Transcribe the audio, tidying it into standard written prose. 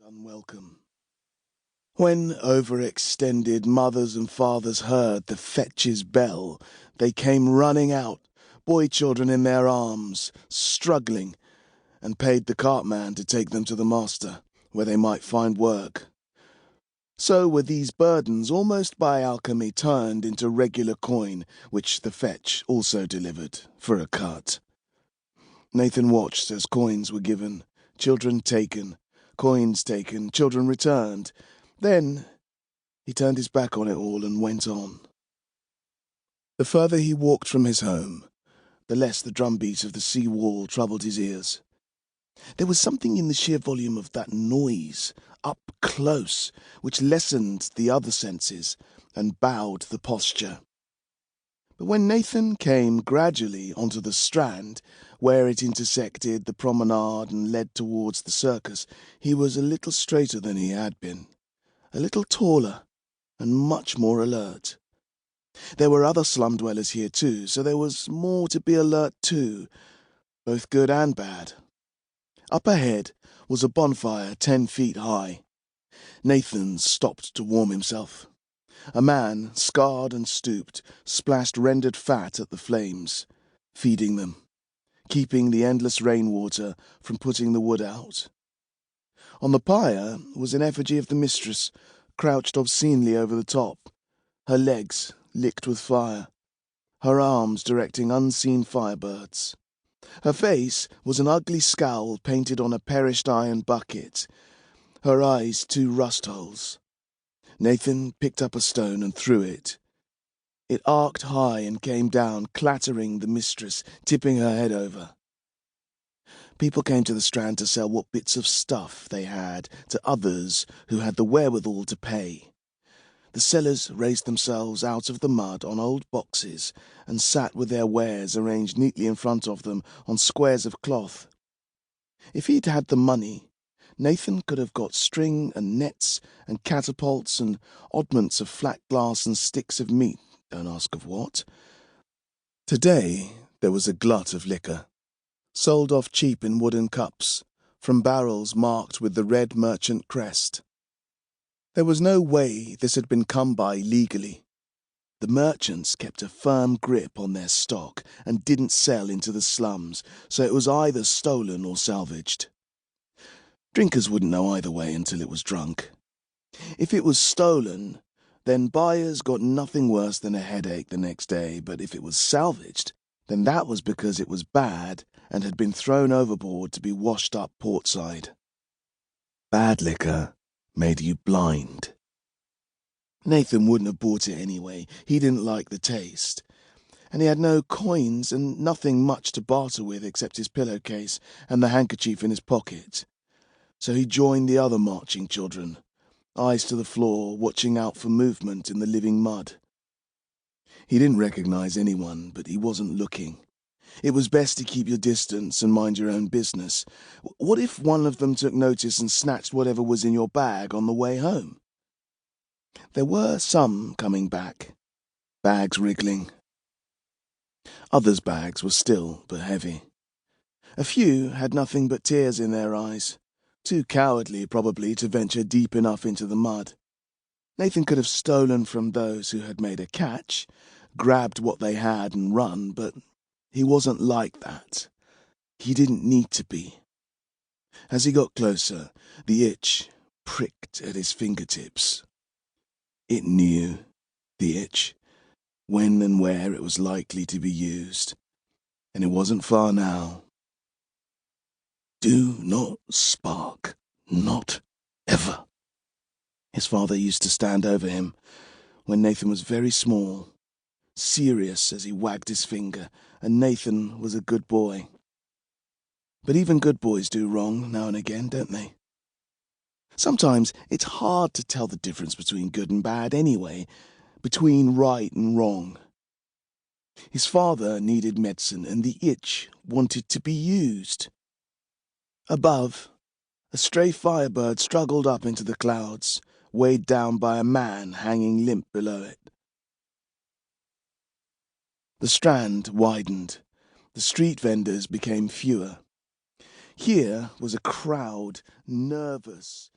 unwelcome. When overextended mothers and fathers heard the fetch's bell, they came running out, boy children in their arms, struggling, and paid the cartman to take them to the master, where they might find work. So were these burdens almost by alchemy turned into regular coin, which the fetch also delivered for a cut. Nathan watched as coins were given, children taken, coins taken, children returned. Then he turned his back on it all and went on. The further he walked from his home, the less the drumbeat of the sea wall troubled his ears. There was something in the sheer volume of that noise, up close, which lessened the other senses and bowed the posture. But when Nathan came gradually onto the strand, where it intersected the promenade and led towards the circus, he was a little straighter than he had been, a little taller, and much more alert. There were other slum dwellers here too, so there was more to be alert to, both good and bad. Up ahead was a bonfire 10 feet high. Nathan stopped to warm himself. A man, scarred and stooped, splashed rendered fat at the flames, feeding them, keeping the endless rainwater from putting the wood out. On the pyre was an effigy of the mistress, crouched obscenely over the top, her legs licked with fire, her arms directing unseen firebirds. Her face was an ugly scowl painted on a perished iron bucket, her eyes 2 rust holes. Nathan picked up a stone and threw it. It arced high and came down, clattering the mistress, tipping her head over. People came to the strand to sell what bits of stuff they had to others who had the wherewithal to pay. The sellers raised themselves out of the mud on old boxes and sat with their wares arranged neatly in front of them on squares of cloth. If he'd had the money, Nathan could have got string and nets and catapults and oddments of flat glass and sticks of meat, don't ask of what. Today there was a glut of liquor, sold off cheap in wooden cups, from barrels marked with the red merchant crest. There was no way this had been come by legally. The merchants kept a firm grip on their stock and didn't sell into the slums, so it was either stolen or salvaged. Drinkers wouldn't know either way until it was drunk. If it was stolen, then buyers got nothing worse than a headache the next day, but if it was salvaged, then that was because it was bad and had been thrown overboard to be washed up portside. Bad liquor made you blind. Nathan wouldn't have bought it anyway. He didn't like the taste. And he had no coins and nothing much to barter with except his pillowcase and the handkerchief in his pocket. So he joined the other marching children, eyes to the floor, watching out for movement in the living mud. He didn't recognize anyone, but he wasn't looking. It was best to keep your distance and mind your own business. What if one of them took notice and snatched whatever was in your bag on the way home? There were some coming back, bags wriggling. Others' bags were still but heavy. A few had nothing but tears in their eyes, too cowardly probably to venture deep enough into the mud. Nathan could have stolen from those who had made a catch, grabbed what they had and run, but he wasn't like that. He didn't need to be. As he got closer, the itch pricked at his fingertips. It knew, the itch, when and where it was likely to be used, and it wasn't far now. Do not spark, not ever. His father used to stand over him when Nathan was very small, serious as he wagged his finger, and Nathan was a good boy. But even good boys do wrong now and again, don't they? Sometimes it's hard to tell the difference between good and bad anyway, between right and wrong. His father needed medicine, and the itch wanted to be used. Above, a stray firebird struggled up into the clouds, weighed down by a man hanging limp below it. The strand widened. The street vendors became fewer. Here was a crowd, nervous,